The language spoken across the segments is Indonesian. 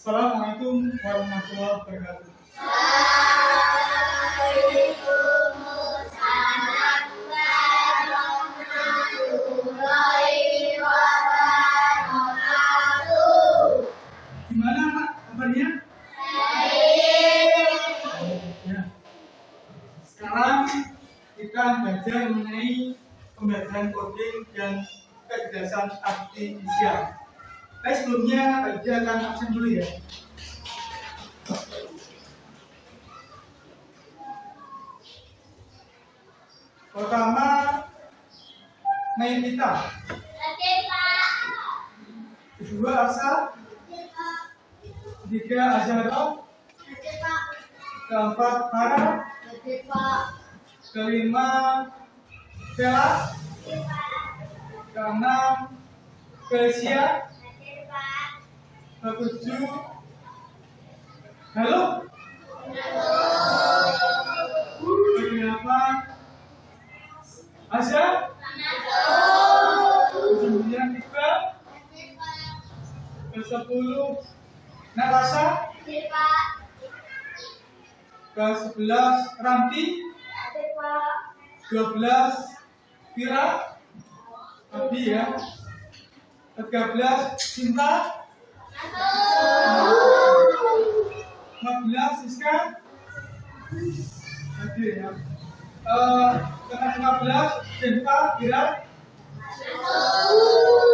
Assalamualaikum warahmatullahi wabarakatuh. Waalaikumsalam warahmatullahi wabarakatuh. Gimana Pak kabarnya? Ya. Sekarang kita belajar mengenai pembelajaran coding dan kecerdasan artifisial. Sebelumnya kita akan absen dulu ya. Pertama, Nailita. Kedua, Asa. Ketiga, Azhara. Keempat, Farah. Kelima, Bella. Keenam, Felicia. Ketujuh, Halo. Kedelapan, Asya. Kesembilan, Iqbal. Kesepuluh, Natasha. Ke-11, Ranti. 12, Vira. Abi ya. 13, Cinta. 14, Siska. Hadir ya. Ke-15, Cinta, Vira.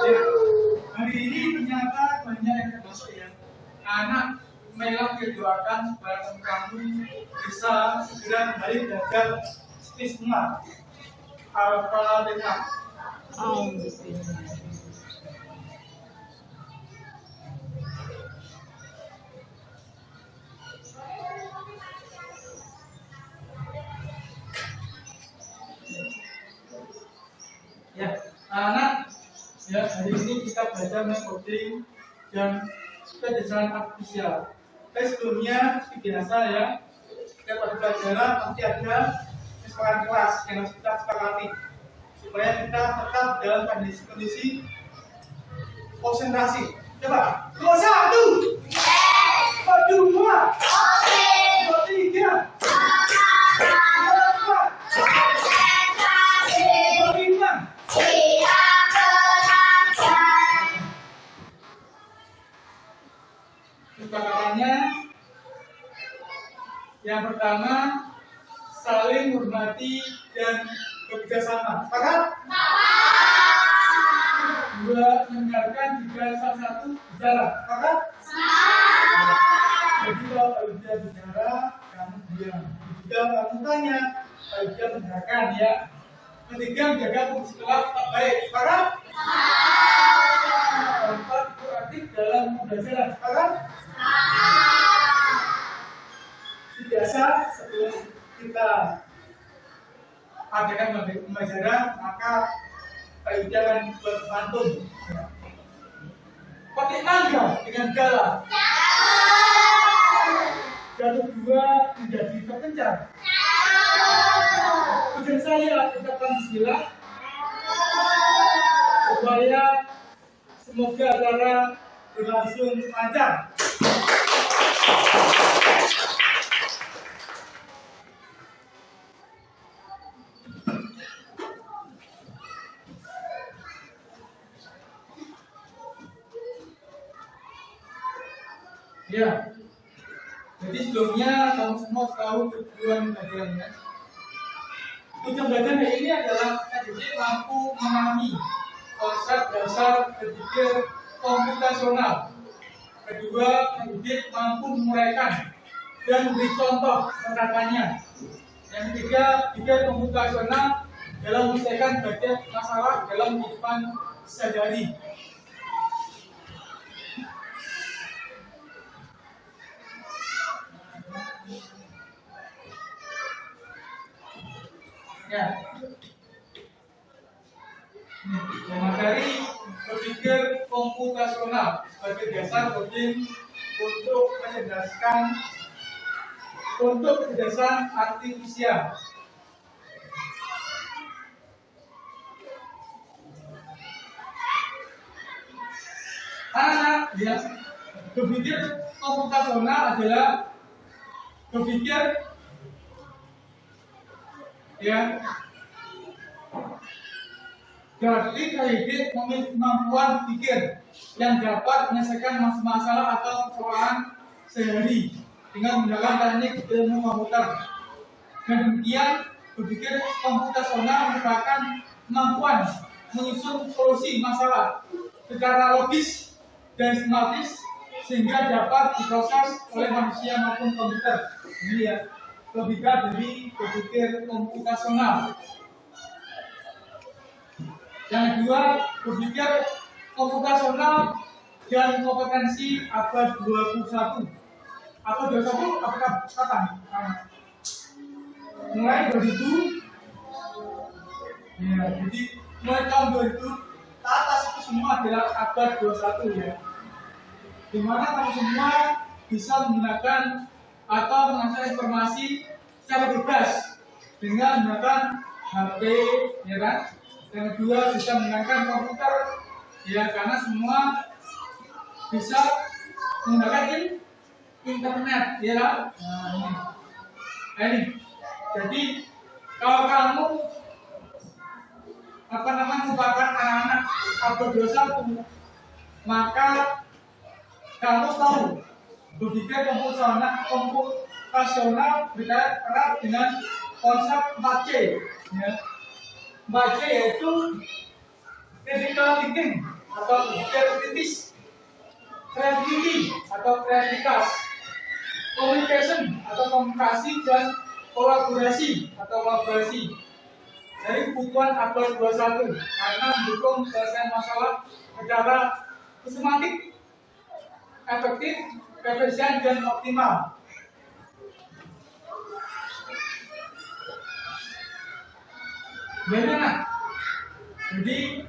Ya. Hari ini ternyata banyak yang masuk ya. Anak Mela doakan supaya kamu bisa segera kembali belajar stisma Al-Fatihah. Ya, anak, ya hari ini kita belajar coding dan kecerdasan artifisial. Sebelumnya biasa ya, kita pada pelajaran nanti ada kesepakatan kelas yang harus kita sepakati supaya kita tetap dalam kondisi konsentrasi. Coba, satu, dua, tiga. Kesepakatannya yang pertama, saling menghormati dan bekerjasama. Sepakat? Dua, mendengarkan jika salah satu bicara. Sepakat? Jadi kalau dia bicara, kamu diam. Jika kamu tanya, kalau dia mendengarkan ya. Ketiga, menjaga fungsi kelas tetap baik. Sepakat? Keempat, aktif dalam pembelajaran. Sepakat? Biasa sebelum kita adakan pembelajaran, maka kita akan buat pantun. Pakai mangga dengan galah. Jatuh dua menjadi terpencar. Ujian saya ucapkan bismillah supaya semoga acara berlangsung lancar. Ya, jadi sebelumnya kamu semua tahu tujuan pelajarannya. Tujuan belajar hari ini adalah adik mampu memahami konsep dasar berpikir komputasional. Kedua, adik mampu menguraikan dan memberi contoh penerapannya. Yang ketiga, pikir komputasional dalam menyelesaikan berbagai masalah dalam kehidupan sehari-hari. Ya, materi berpikir komputasional sebagai dasar coding untuk kecerdasan artifisial. Anak, ya, Berpikir komputasional adalah berpikir ya berarti kredit memiliki kemampuan pikir yang dapat menyelesaikan masalah atau persoalan sehari dengan menggunakan teknik ilmu komputer. Dan demikian berpikir komputasional merupakan kemampuan menyusun solusi masalah secara logis dan sistematis sehingga dapat diproses oleh manusia maupun komputer. Ini ya logika dari berpikir komputasional. Yang kedua, berpikir komputasional dan kompetensi abad 21. Abad 21 apakah kapan? Mulai 2000 ya, jadi mulai tahun 2000 ke atas itu semua adalah abad 21 ya. Dimana kamu semua bisa menggunakan atau mengakses informasi secara bebas dengan menggunakan HP, ya kan? Yang kedua bisa menggunakan komputer, ya karena semua bisa menggunakan internet, ya kan? Nah ini. Jadi kalau kamu merupakan anak-anak abad 21, maka kamu tahu berpikir komputasional berkaitan erat dengan konsep 4C. Ya. 4C yaitu critical thinking atau berpikir kritis, creativity atau kreativitas, communication atau komunikasi, dan kolaborasi atau kolaborasi. Dari kebutuhan abad 21 karena mendukung penyelesaian masalah secara sistematik, efektif, efisien, dan optimal. Bagaimana? Jadi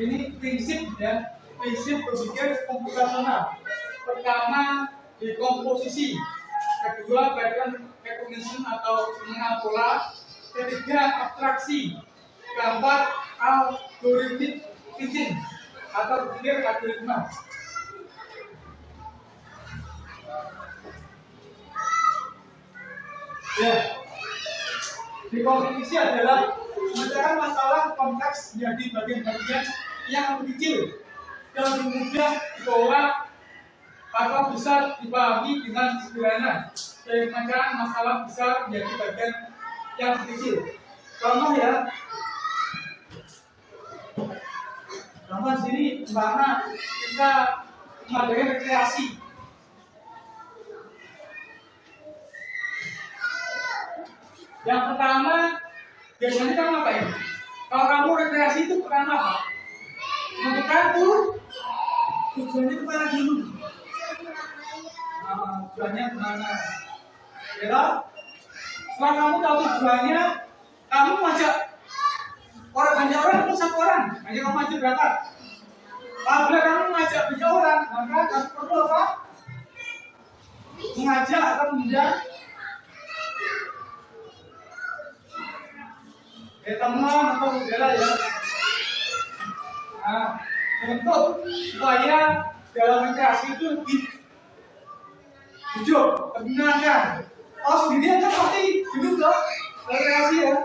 ini prinsip ya, prinsip berpikir komputasional. Pertama dekomposisi, kedua pattern recognition atau mengenal pola, ketiga abstraksi, keempat algoritmik thinking atau berpikir algoritma. Ya, dekomposisi adalah memecahkan masalah kompleks menjadi bagian-bagian yang lebih kecil dan lebih mudah diolah atau bisa dipahami dengan sederhana. Dari pemecahan masalah besar menjadi bagian yang lebih kecil. Contoh ya, contoh sini mana kita mengadakan rekreasi. Yang pertama, biasanya kamu ngapain? Kalau kamu rekreasi itu pertama apa? Menentukan tujuannya kemana dulu? Tujuannya kemana? Ya, setelah kamu tahu tujuannya, kamu ngajak banyak orang atau satu orang? Hanya kamu ngajak berapa? Apabila kamu ngajak banyak orang, maka kamu perlu apa? Mengajak atau mengundang teman atau saudara ya. Nah, untuk supaya dalam rekreasi itu lebih hidup, lebih menyenangkan. Kalau sendirian kan pasti duduk loh, rekreasi ya.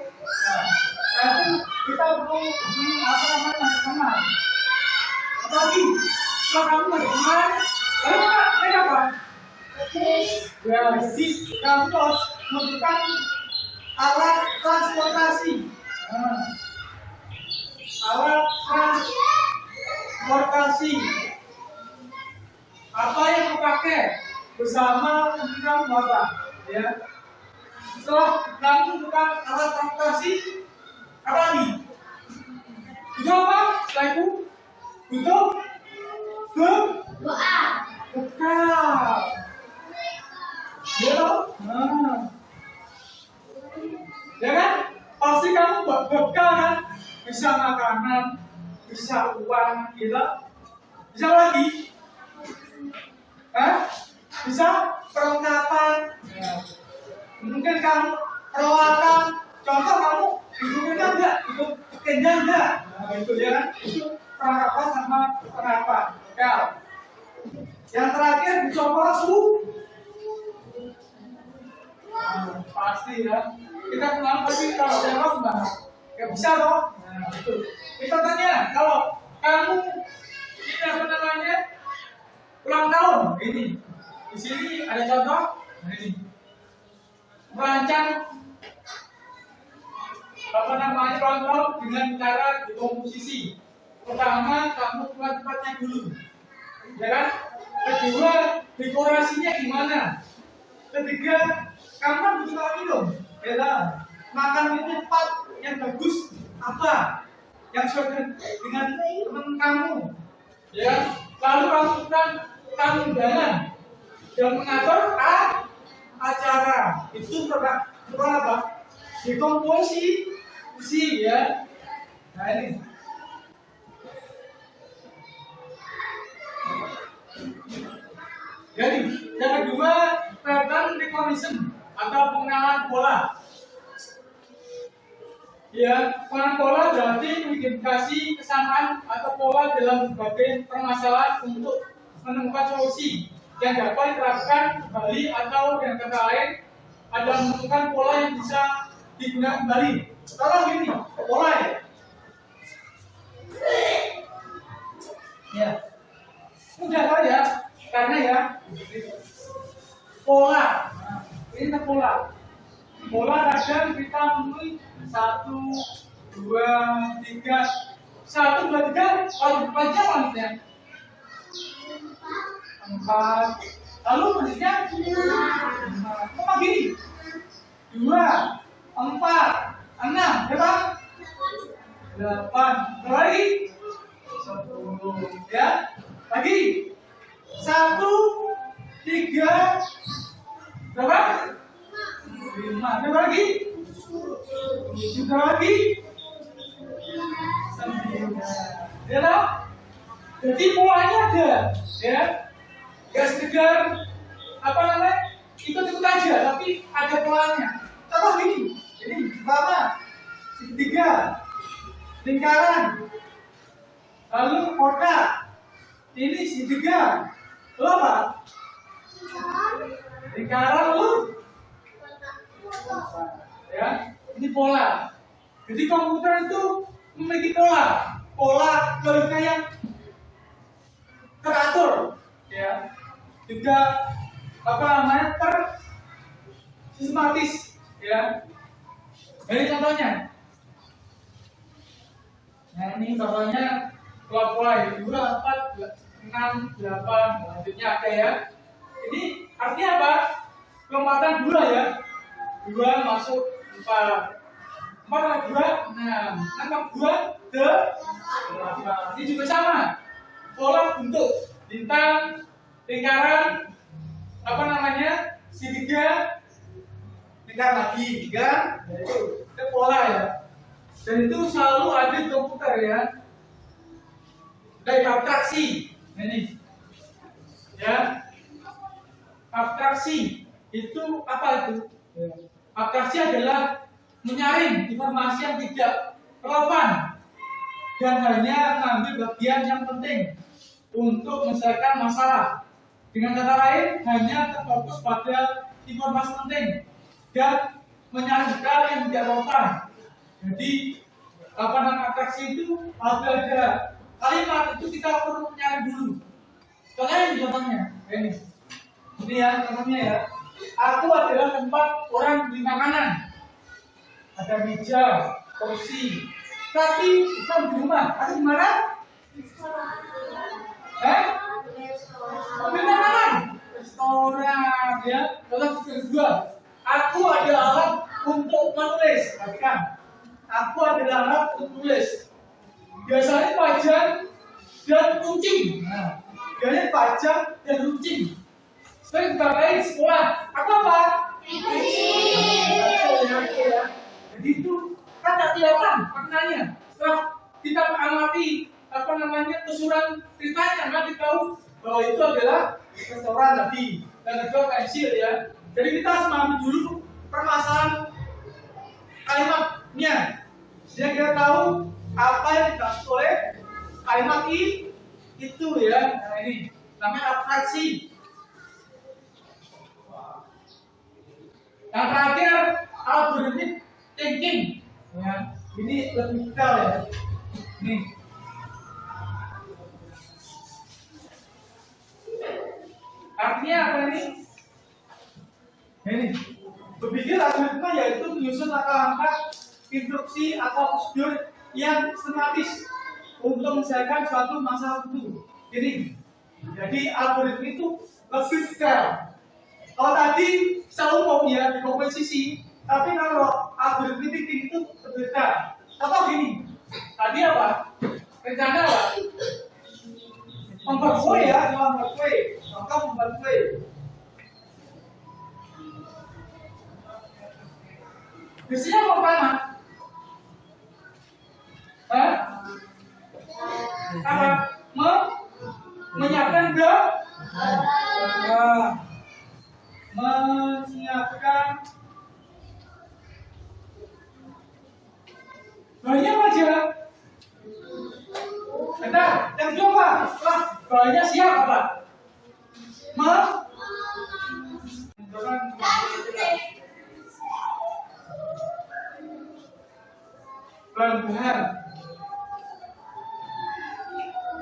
Nah, itu kita perlu teman. Apalagi kalau kamu ada teman, lalu apa? Ya, jadi kamu harus membutuhkan alat transportasi. Alat transportasi apa yang kau pakai bersama kamu apa ya? Setelah kamu menemukan alat transportasi, apa lagi? Butuh apa? Setelah itu butuh doa. Bekal. Ya kan? Pasti kamu buat bekal kan? Bisa makanan, bisa uang, gitu. Bisa lagi? Bisa perlengkapan. Ya. Mungkin kamu peralatan. Contoh kamu hidupnya enggak, hidup tenda enggak. Nah, itu ya kan? Itu perlengkapan sama perlengkapan. Bekal. Yang terakhir dicoba pasti ya. Kita kenal tapi kalau jawab gimana? Gak bisa toh? Nah, itu. Kita tanya, kalau kamu ini apa namanya? Ulang tahun ini. Di sini ada contoh. Nah, ini. Merancang apa namanya ulang tahun dengan cara dikomposisi. Pertama, kamu buat tempatnya dulu, ya kan? Kedua, dekorasinya gimana? Ketiga, kamu kan butuh lagi dong, ya kan? Makan di tempat yang bagus apa? Yang sesuai dengan teman kamu, ya. Lalu lakukan tamu undangan dan mengatur acara. Itu program apa? Dekomposisi, ya. Nah ini. Jadi yang kedua, pattern recognition atau pengenalan pola. Ya, pengenalan pola berarti mengidentifikasi kesamaan atau pola dalam berbagai permasalahan untuk menemukan solusi yang dapat diterapkan kembali atau dengan kata lain ada menemukan pola yang bisa digunakan kembali. Kalau gini, pola ya. Ya, mudah saja karena ya pola. Nah, ini pola. Pola kadang kita menemui 1, 2, 3. 1, 2, 3 kalau 4 jam maksudnya. 4. Lalu maksudnya 5. Kok gini? 2, 4, 6, berapa? 8. Berapa lagi? 10. Ya. Lagi. 1, 3, berapa? 5. Berapa lagi? 7. Berapa lagi? 9. Ya toh? Jadi polanya ada, ya. Gak sekedar apa namanya? Ikut-ikut aja, tapi ada polanya. Contoh gini. Ini pertama, segitiga, lingkaran, lalu kotak. Ini segitiga. Lo apa? Lingkaran lu. Ya, ini pola. Jadi komputer itu memiliki pola logika yang teratur, ya. Juga apa namanya sistematis, ya. Ini contohnya. Nah ini contohnya pola-pola 2, 4, 6, 8, selanjutnya ada ya. Ini artinya apa? Kelompatan 2 ya. 2 masuk 4. 4 tambah 2, 6. 6 tambah 2, 8. Ini juga sama. Pola bentuk bintang, lingkaran, apa namanya? Segitiga, lingkaran lagi, kan? Itu pola ya. Dan itu selalu ada di komputer ya. Dari abstraksi. Ini. Ya. Abstraksi itu apa itu? Abstraksi adalah menyaring informasi yang tidak relevan dan hanya mengambil bagian yang penting untuk menyelesaikan masalah. Dengan kata lain, hanya terfokus pada informasi penting dan menyaring hal yang tidak relevan. Jadi, apa namanya abstraksi itu ada kalimat itu kita perlu menyaring dulu. Contohnya, ini ya contohnya ya. Aku adalah tempat orang beli makanan. Ada meja, kursi. Tapi bukan di rumah. Ada di mana? Beli makanan. Restoran ya. Contoh kedua. Aku ada alat untuk menulis. Perhatikan. Aku adalah alat untuk menulis. Biasanya pajang dan runcing. Nah, biasanya pajang dan runcing. Sering dipakai di sekolah. Apa? Jadi itu kan tak kelihatan maknanya. Setelah kita mengamati apa namanya keseluruhan ceritanya, maka kita tahu bahwa itu adalah restoran tadi dan kedua pensil ya. Jadi kita harus memahami dulu permasalahan kalimatnya, sehingga kita tahu apa yang dimaksud oleh kalimat itu ya. Nah ini namanya abstraksi. Yang terakhir algorithmic thinking. Ya, ini lebih detail ya. Nih. Artinya apa ini? Ini berpikir algoritma yaitu menyusun langkah-langkah instruksi atau prosedur yang sistematis untuk menyelesaikan suatu masalah tertentu. Jadi algoritma itu lebih detail. Kalau tadi secara umum ya di komposisi, tapi kalau algoritma thinking itu lebih detail. Contoh gini, tadi apa? Rencana apa? Membuat kue ya, membuat kue. Contoh membuat kue. Biasanya mau mana? Hah? Apa? Menyiapkan menyiapkan banyak aja. Bentar, yang kedua setelah banyak siap apa? Bahan-bahan.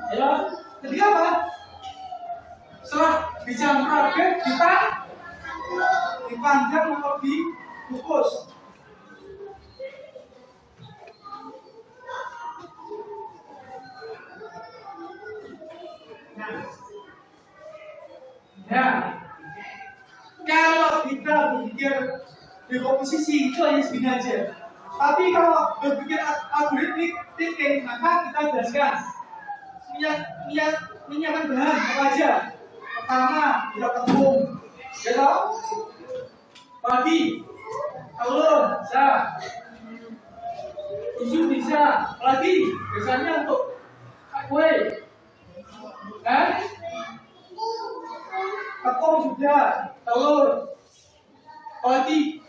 Ya, ketiga apa? Setelah dicampur dipanggang atau dikukus. Nah, kalau kita berpikir di komposisi itu hanya segini aja. Tapi kalau berpikir algoritmik thinking, maka kita jelaskan menyiapkan bahan apa aja. Pertama, kita tepung, gitu. Pagi, telur, bisa. Susu bisa. Apalagi biasanya untuk kue, kan? Tepung sudah, telur. Apalagi?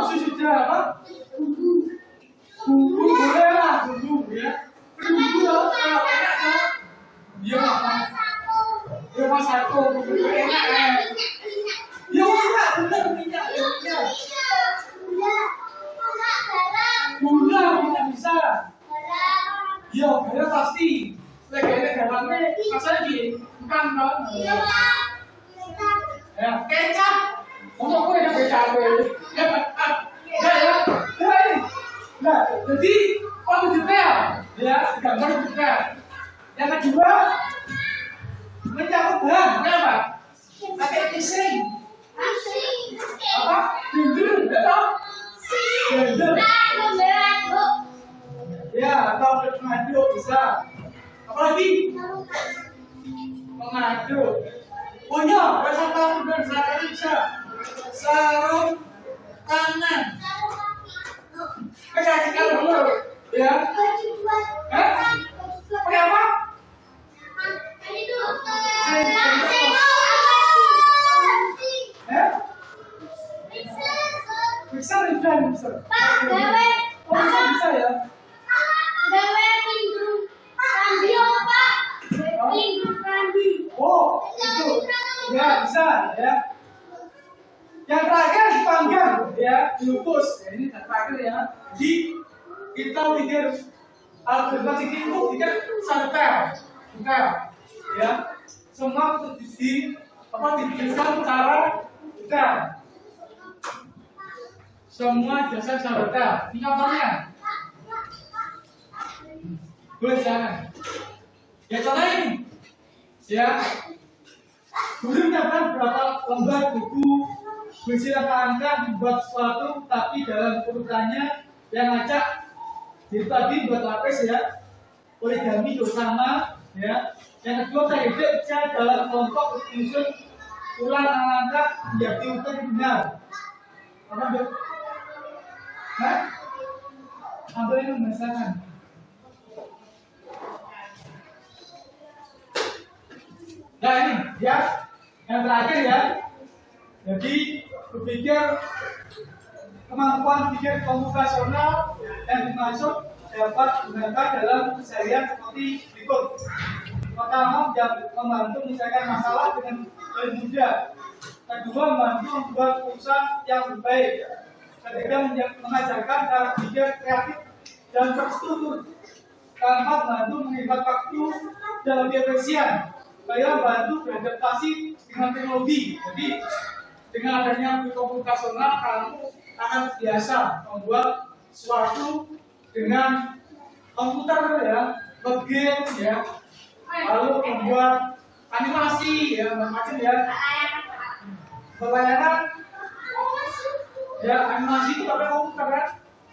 Susu sudah apa? Bumbu boleh lah, bumbu ya. Bumbu loh, kalau enak loh. Dia mas satu, enak kan? Ya enak, bener minyak, gula bisa. Ya, gula pasti. Lagi garamnya, rasanya gini, bukan kan? Ya, kecap. Untuk kue yang kecap ya. Nah, jadi kalau detail, ya, gambar detail. Yang kedua, mencakup bahan, kenapa? Pakai pising. Apa? Blender, betul? Blender. Ya, atau mengaduk bisa. Apalagi? Mengaduk. Punya, bersama dan sarung bisa. Sarung tangan. Kecil dulu, ya. Pakai apa? Mixer bisa. Bisa ya. Oh, itu. Ya, bisa ya. Yang terakhir dipanggang ya, diukus. Ya, ini terakhir ya. Jadi kita pikir algoritma thinking itu pikir detail, ya. Semua dijelaskan secara detail. Semua dijelaskan secara detail. Ini contohnya. Boleh jangan. Ya contoh ini. Ya. Guru menyiapkan beberapa lembar buku berisi angka membuat sesuatu, tapi dalam urutannya yang ngajak jadi tadi buat lapis ya, origami bersama ya. Yang kedua saya kerja dalam kelompok menyusun ulang angka menjadi urutan yang benar. Apa dok? Hah? Apa ini membahasakan? Nah ini ya, yang terakhir ya. Jadi berpikir kemampuan pikir komputasional yang dimaksud dapat digunakan dalam keseharian seperti berikut. Pertama, membantu menyelesaikan masalah dengan lebih mudah. Kedua, membantu membuat keputusan yang lebih baik. Ketiga, mengajarkan cara berpikir kreatif dan terstruktur. Keempat, membantu menghemat waktu dan lebih efisien. Kelima, membantu beradaptasi dengan teknologi. Jadi, dengan adanya komputasional, kamu akan biasa membuat sesuatu dengan komputer ya, game ya, lalu membuat animasi ya, macam ya, pelayanan ya, animasi itu pakai komputer kan.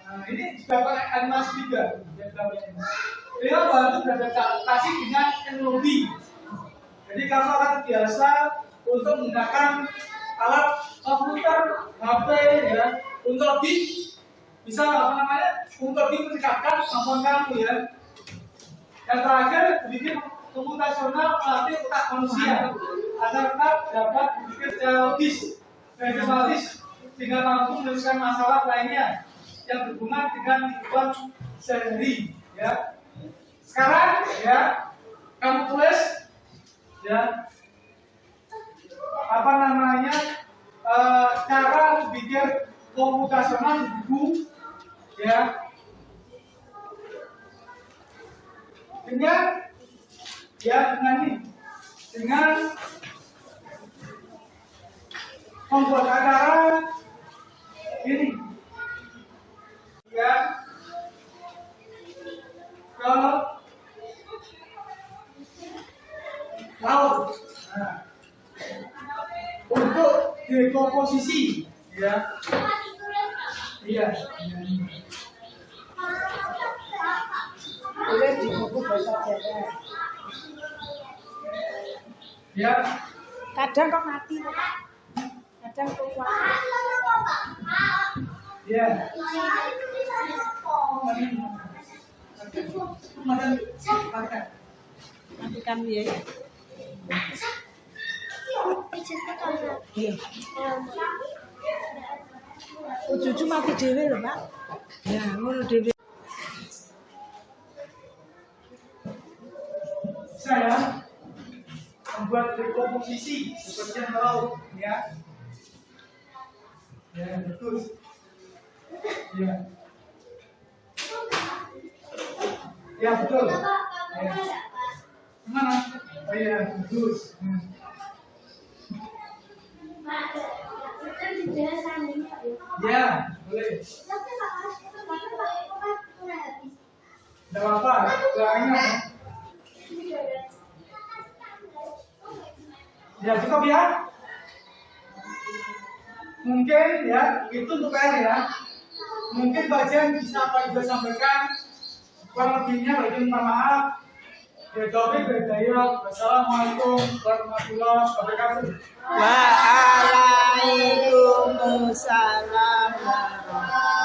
Nah, ini juga pakai animasi juga. Dia bantu beradaptasi dengan teknologi. Jadi kamu akan biasa untuk menggunakan alat komputer, HP ya, untuk bisa untuk meningkatkan kemampuan kamu ya. Yang terakhir, berpikir komputasional melatih otak manusia agar dapat berpikir secara logis dan sistematis sehingga mampu menyelesaikan masalah lainnya yang berhubungan dengan kehidupan sehari ya. Sekarang ya, kamu tulis ya cara berpikir komputasional di buku ya, dengan membuat acara ini ya, kalau laut untuk dekomposisi ya, iya. Tulis di buku bahasa Jawa. Ya. Kadang kok mati, kadang kok kuat. Ya. Matikan ya. Iya. Cucu mati dhewe lho, Pak. Ya, ngono dhewe. Saya membuat dekomposisi seperti yang tahu ya. Ya, betul. Ya. Ya, betul. Ya. Mana? Oh iya, bagus. Ya, boleh. Tidak apa-apa, doanya. Ya, cukup ya. Mungkin ya, itu untuk PR ya. Mungkin bagian bisa Pak Ibu sampaikan. Kurang lebihnya bagi minta maaf. Wassalamualaikum warahmatullahi wabarakatuh. Waalaikumsalam warahmatullahi wabarakatuh.